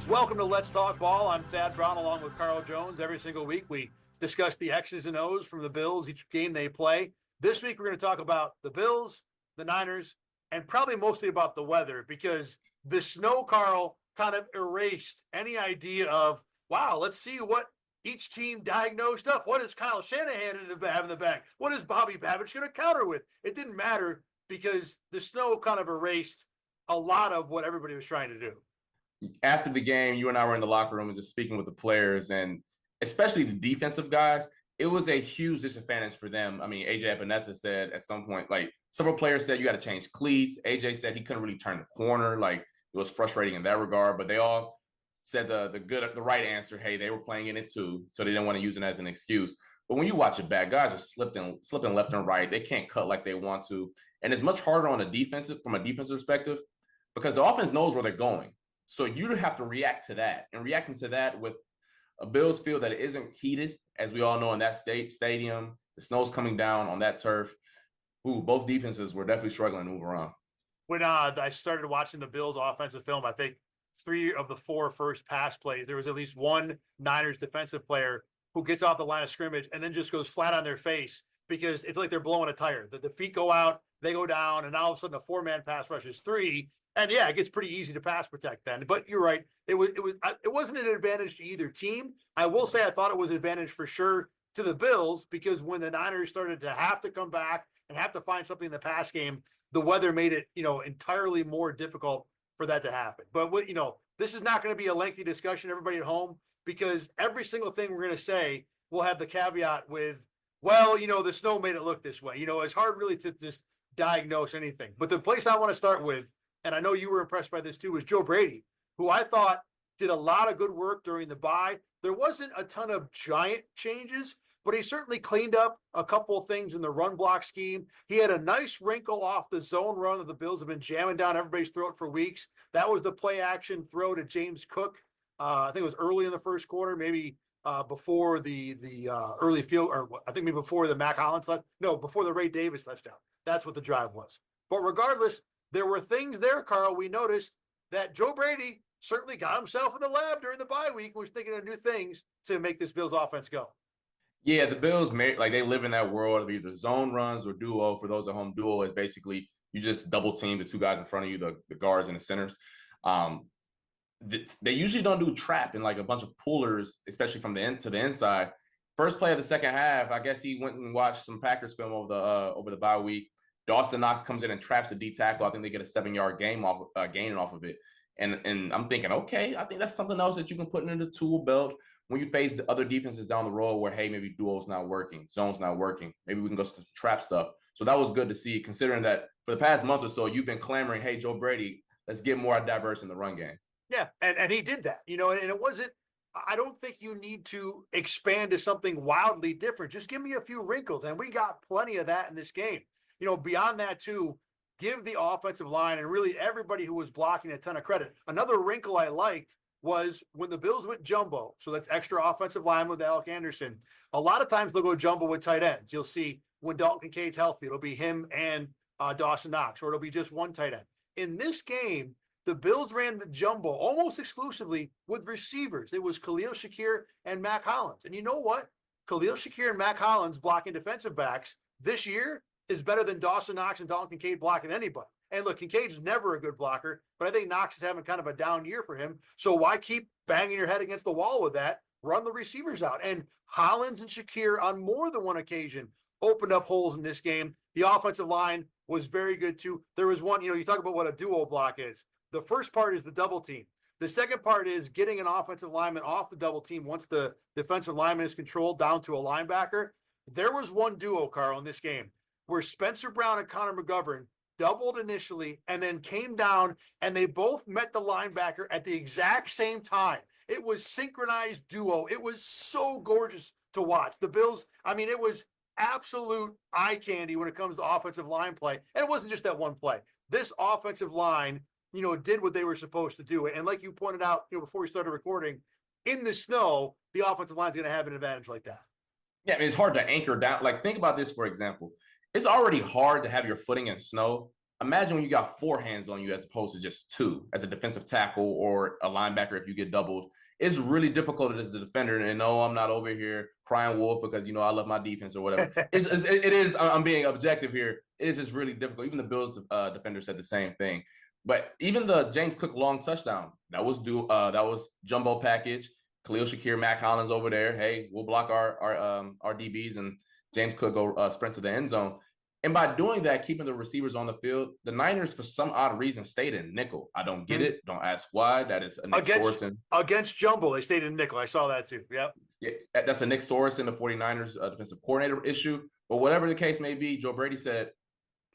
Welcome to Let's Talk Ball. I'm Thad Brown along with Carl Jones. Every single week we discuss the X's and O's from the Bills, each game they play. This week we're going to talk about the Bills, the Niners, and probably mostly about the weather because the snow, Carl, kind of erased any idea of, wow, let's see what each team diagnosed up. What is Kyle Shanahan have in the bag? What is Bobby Babbitt going to counter with? It didn't matter because the snow kind of erased a lot of what everybody was trying to do. After the game, you and I were in the locker room and just speaking with the players, and especially the defensive guys. It was a huge disadvantage for them. I mean, AJ Epinesa said at some point, like several players said, you got to change cleats. AJ said he couldn't really turn the corner. Like it was frustrating in that regard, but they all said the right answer. Hey, they were playing in it too, so they didn't want to use it as an excuse. But when you watch it back, guys are slipping left and right. They can't cut like they want to, and it's much harder on from a defensive perspective because the offense knows where they're going. So you have to react to that, and reacting to that with a Bills field that isn't heated, as we all know, in that stadium, the snow's coming down on that turf. Both defenses were definitely struggling to move around. When I started watching the Bills offensive film, I think 3 of the 4 first pass plays, there was at least one Niners defensive player who gets off the line of scrimmage and then just goes flat on their face because it's like they're blowing a tire. The feet go out, they go down, and all of a sudden a 4-man pass rush is 3. And yeah, it gets pretty easy to pass protect then. But you're right. It wasn't an advantage to either team. I will say I thought it was an advantage for sure to the Bills because when the Niners started to have to come back and have to find something in the pass game, the weather made it, entirely more difficult for that to happen. But this is not going to be a lengthy discussion, everybody at home, because every single thing we're going to say will have the caveat with, well, the snow made it look this way. It's hard really to just diagnose anything. But the place I want to start with, and I know you were impressed by this too, was Joe Brady, who I thought did a lot of good work during the bye. There wasn't a ton of giant changes, but he certainly cleaned up a couple of things in the run block scheme. He had a nice wrinkle off the zone run that the Bills have been jamming down everybody's throat for weeks. That was the play action throw to James Cook. I think it was early in the first quarter, maybe before the early field, or I think maybe before the Mac Hollins, before the Ray Davis touchdown. That's what the drive was. But regardless, there were things there, Carl, we noticed that Joe Brady certainly got himself in the lab during the bye week and was thinking of new things to make this Bills offense go. Yeah, the Bills, they live in that world of either zone runs or duo. For those at home, duo is basically you just double team the 2 guys in front of you, the guards and the centers. They usually don't do trap and like a bunch of pullers, especially from the end to the inside. First play of the second half, I guess he went and watched some Packers film over the bye week. Dawson Knox comes in and traps the D tackle. I think they get a 7-yard gain off of it. And I'm thinking, okay, I think that's something else that you can put into the tool belt when you face the other defenses down the road where, hey, maybe duo's not working, zone's not working. Maybe we can go to trap stuff. So that was good to see, considering that for the past month or so, you've been clamoring, hey, Joe Brady, let's get more diverse in the run game. Yeah, and he did that, and it wasn't, I don't think you need to expand to something wildly different. Just give me a few wrinkles, and we got plenty of that in this game. Beyond that too, give the offensive line and really everybody who was blocking a ton of credit. Another wrinkle I liked was when the Bills went jumbo. So that's extra offensive line with Alec Anderson. A lot of times they'll go jumbo with tight ends. You'll see when Dalton Kincaid's healthy, it'll be him and Dawson Knox, or it'll be just one tight end. In this game, the Bills ran the jumbo almost exclusively with receivers. It was Khalil Shakir and Mac Hollins. And you know what? Khalil Shakir and Mac Hollins blocking defensive backs this year is better than Dawson Knox and Dalton Kincaid blocking anybody. And look, Kincaid's never a good blocker, but I think Knox is having kind of a down year for him. So why keep banging your head against the wall with that? Run the receivers out. And Hollins and Shakir on more than one occasion opened up holes in this game. The offensive line was very good too. There was one, you talk about what a duo block is. The first part is the double team. The second part is getting an offensive lineman off the double team once the defensive lineman is controlled down to a linebacker. There was one duo, Carl, in this game where Spencer Brown and Connor McGovern doubled initially and then came down, and they both met the linebacker at the exact same time. It was synchronized duo. It was so gorgeous to watch. The Bills, it was absolute eye candy when it comes to offensive line play. And it wasn't just that one play. This offensive line, did what they were supposed to do. And like you pointed out, before we started recording, in the snow, the offensive line is going to have an advantage like that. Yeah, it's hard to anchor down. Like, think about this, for example. It's already hard to have your footing in snow. imagine when you got 4 hands on you as opposed to just 2 as a defensive tackle or a linebacker if you get doubled. It's really difficult as a defender. And no, I'm not over here crying wolf because, I love my defense or whatever. It is, I'm being objective here. It is just really difficult. Even the Bills defender said the same thing. But even the James Cook long touchdown, that was jumbo package. Khalil Shakir, Matt Collins over there. Hey, we'll block our DBs, and James Cook go sprint to the end zone. And by doing that, keeping the receivers on the field, the Niners, for some odd reason, stayed in nickel. I don't get it. Don't ask why. That is a Nick Sorensen. Against Jumbo, they stayed in nickel. I saw that too. Yep. Yeah, that's a Nick Sorensen, the 49ers defensive coordinator issue. But whatever the case may be, Joe Brady said,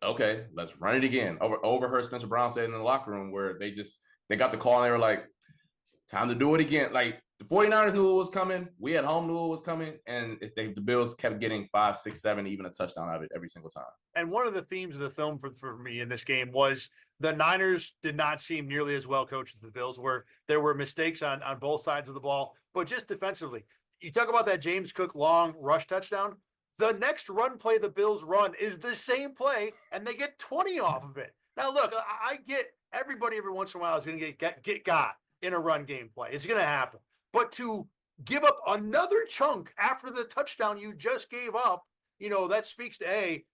okay, let's run it again. Overheard Spencer Brown said in the locker room where they got the call and they were like, time to do it again. Like, the 49ers knew it was coming. We at home knew it was coming. And the Bills kept getting 5, 6, 7, even a touchdown out of it every single time. And one of the themes of the film for me in this game was the Niners did not seem nearly as well coached as the Bills were. There were mistakes on both sides of the ball, but just defensively. You talk about that James Cook long rush touchdown. The next run play the Bills run is the same play, and they get 20 off of it. Now, look, I get everybody every once in a while is going to get got in a run game play. It's going to happen. But to give up another chunk after the touchdown you just gave up, that speaks to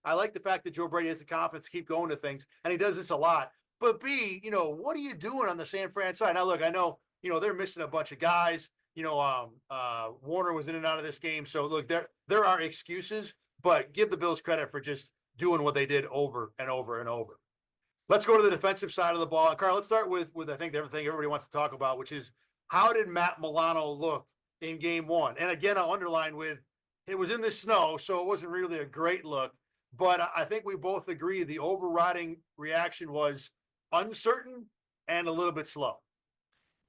I like the fact that Joe Brady has the confidence to keep going to things, and he does this a lot. But B, what are you doing on the San Fran side? Now, look, I know, they're missing a bunch of guys. Warner was in and out of this game. So, look, there are excuses, but give the Bills credit for just doing what they did over and over and over. Let's go to the defensive side of the ball. And Carl, let's start with I think everything everybody wants to talk about, which is how did Matt Milano look in game 1? And again, I'll underline with it was in the snow, so it wasn't really a great look. But I think we both agree the overriding reaction was uncertain and a little bit slow.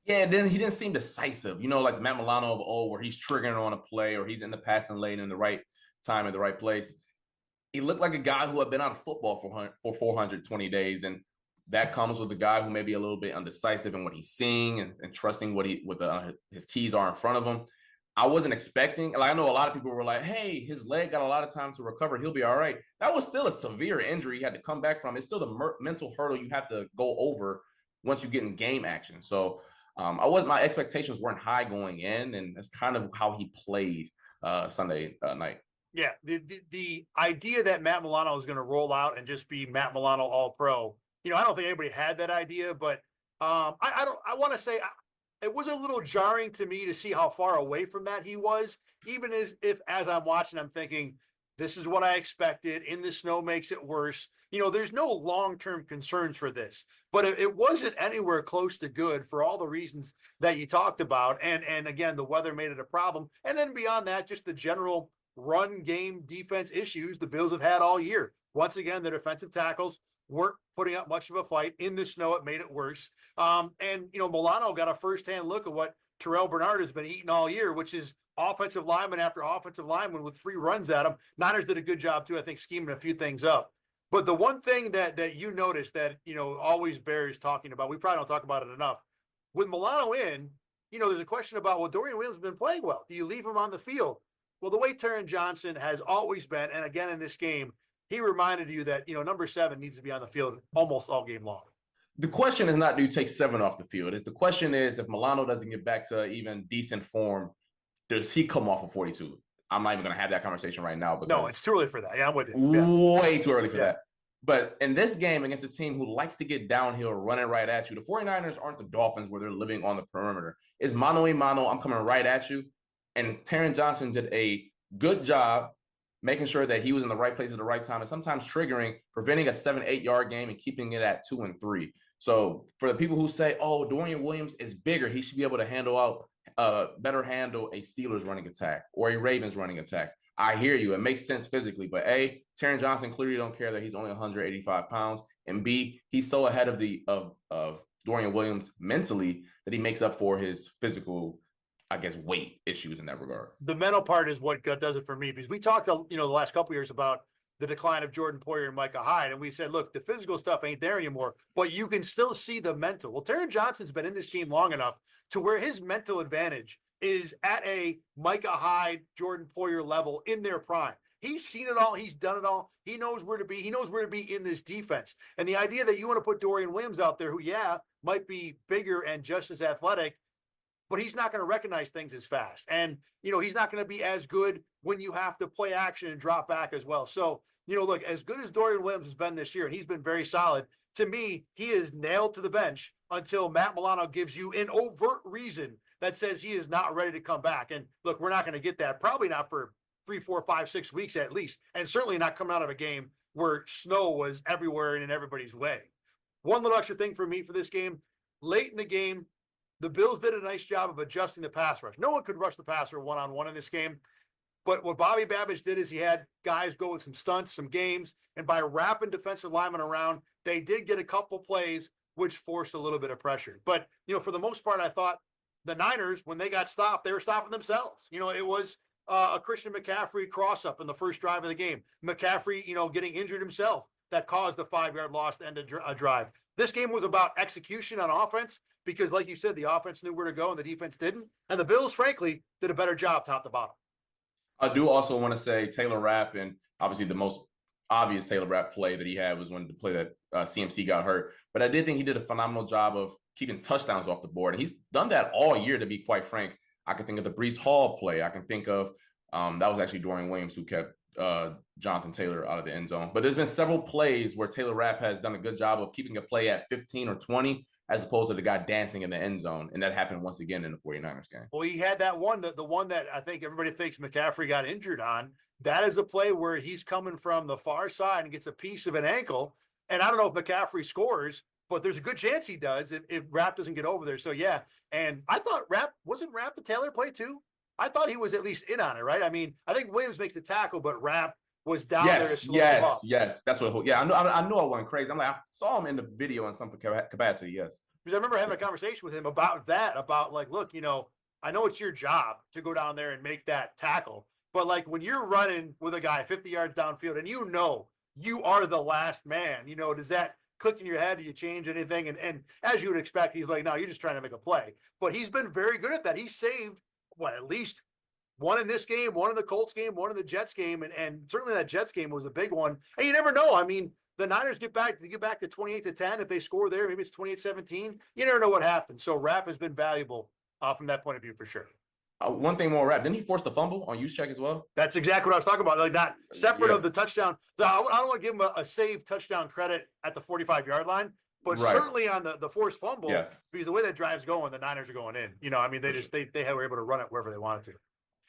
Yeah, then he didn't seem decisive, like the Matt Milano of old, where he's triggering on a play or he's in the passing lane in the right time, in the right place. He looked like a guy who had been out of football for 420 days. And that comes with a guy who may be a little bit undecisive in what he's seeing and trusting what his keys are in front of him. I wasn't expecting, I know a lot of people were like, hey, his leg got a lot of time to recover. He'll be all right. That was still a severe injury he had to come back from. It's still the mental hurdle you have to go over once you get in game action. So my expectations weren't high going in, and that's kind of how he played Sunday night. Yeah, the idea that Matt Milano was going to roll out and just be Matt Milano All-Pro, I don't think anybody had that idea, but I want to say it was a little jarring to me to see how far away from that he was, even as I'm watching, I'm thinking, this is what I expected. In the snow makes it worse. There's no long-term concerns for this, but it wasn't anywhere close to good for all the reasons that you talked about. And again, the weather made it a problem. And then beyond that, just the general run game defense issues the Bills have had all year. Once again, the defensive tackles weren't putting up much of a fight. In the snow, it made it worse. And Milano got a firsthand look at what Terrell Bernard has been eating all year, which is offensive lineman after offensive lineman with free runs at him. Niners did a good job too, I think, scheming a few things up. But the one thing that you notice that, always bears talking about, we probably don't talk about it enough. With Milano in, there's a question about, well, Dorian Williams has been playing well. Do you leave him on the field? Well, the way Taron Johnson has always been, and again in this game, he reminded you that, number 7 needs to be on the field almost all game long. The question is not, do you take 7 off the field? The question is, if Milano doesn't get back to even decent form, does he come off of 42? I'm not even going to have that conversation right now. No, it's too early for that. Yeah, I'm with you. Yeah. Way too early for that. But in this game against a team who likes to get downhill, running right at you, the 49ers aren't the Dolphins where they're living on the perimeter. It's mano a mano. I'm coming right at you. And Taron Johnson did a good job making sure that he was in the right place at the right time and sometimes triggering, preventing a 7-8 yard game and keeping it at 2 and 3. So for the people who say, oh, Dorian Williams is bigger, he should be able to better handle a Steelers running attack or a Ravens running attack. I hear you. It makes sense physically. But A, Taron Johnson clearly don't care that he's only 185 pounds. And B, he's so ahead of Dorian Williams mentally that he makes up for his physical, weight issues in that regard. The mental part is what does it for me, because we talked, the last couple of years about the decline of Jordan Poyer and Micah Hyde. And we said, look, the physical stuff ain't there anymore, but you can still see the mental. Well, Taron Johnson's been in this game long enough to where his mental advantage is at a Micah Hyde, Jordan Poyer level in their prime. He's seen it all. He's done it all. He knows where to be. He knows where to be in this defense. And the idea that you want to put Dorian Williams out there, who, yeah, might be bigger and just as athletic, but he's not going to recognize things as fast. And, he's not going to be as good when you have to play action and drop back as well. So, look, as good as Dorian Williams has been this year, and he's been very solid, to me, he is nailed to the bench until Matt Milano gives you an overt reason that says he is not ready to come back. And look, we're not going to get that, probably not for 3, 4, 5, 6 weeks at least, and certainly not coming out of a game where snow was everywhere and in everybody's way. One little extra thing for me for this game, late in the game, the Bills did a nice job of adjusting the pass rush. No one could rush the passer one-on-one in this game. But what Bobby Babbage did is he had guys go with some stunts, some games, and by wrapping defensive linemen around, they did get a couple plays which forced a little bit of pressure. But, for the most part, I thought the Niners, when they got stopped, they were stopping themselves. It was a Christian McCaffrey cross-up in the first drive of the game. McCaffrey, getting injured himself that caused the 5-yard loss to end a drive. This game was about execution on offense because, like you said, the offense knew where to go and the defense didn't. And the Bills, frankly, did a better job top to bottom. I do also want to say Taylor Rapp, and obviously the most obvious Taylor Rapp play that he had was when the play that CMC got hurt. But I did think he did a phenomenal job of keeping touchdowns off the board. And he's done that all year, to be quite frank. I can think of the Breece Hall play. I can think of that was actually Dorian Williams who kept Jonathan Taylor out of the end zone. But there's been several plays where Taylor Rapp has done a good job of keeping a play at 15 or 20 as opposed to the guy dancing in the end zone. And that happened once again in the 49ers game. Well, he had that one, the one that I think everybody thinks McCaffrey got injured on. That is a play where he's coming from the far side and gets a piece of an ankle. And I don't know if McCaffrey scores, but there's a good chance he does if Rapp doesn't get over there. So, yeah. And I thought wasn't Rapp the Taylor play too? I thought he was at least in on it, right? I mean, I think Williams makes the tackle, but Rapp was down there to slow him up. Yes. That's what. Yeah, I know I went crazy. I'm like, I saw him in the video in some capacity. Yes, because I remember having a conversation with him about that. About like, look, I know it's your job to go down there and make that tackle, but like when you're running with a guy 50 yards downfield and you are the last man, does that click in your head? Do you change anything? And as you would expect, he's like, no, you're just trying to make a play. But he's been very good at that. He saved at least one in this game, one in the Colts game, one in the Jets game, and certainly that Jets game was a big one. And you never know. I mean, the Niners get back to 28-10. If they score there, maybe it's 28-17. You never know what happens. So Rapp has been valuable from that point of view for sure. One thing more, Rapp. Didn't he force the fumble on Juszczyk as well? That's exactly what I was talking about. Like not separate of the touchdown. I don't want to give him a save touchdown credit at the 45-yard line, but certainly on the forced fumble, because the way that drive's going, the Niners are going in. They were able to run it wherever they wanted to.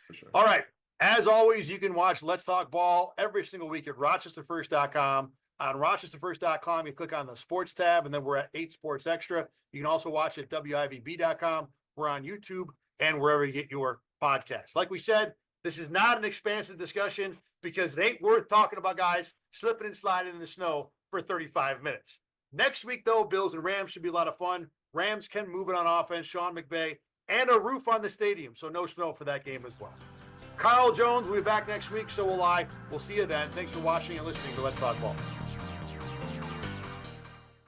For sure. All right. As always, you can watch Let's Talk Ball every single week at rochesterfirst.com. On rochesterfirst.com, you click on the sports tab, and then we're at 8 Sports Extra. You can also watch it at WIVB.com. We're on YouTube and wherever you get your podcasts. Like we said, this is not an expansive discussion because it ain't worth talking about guys slipping and sliding in the snow for 35 minutes. Next week, though, Bills and Rams should be a lot of fun. Rams can move it on offense, Sean McVay, and a roof on the stadium, so no snow for that game as well. Carl Jones will be back next week, so will I. We'll see you then. Thanks for watching and listening to Let's Talk Ball.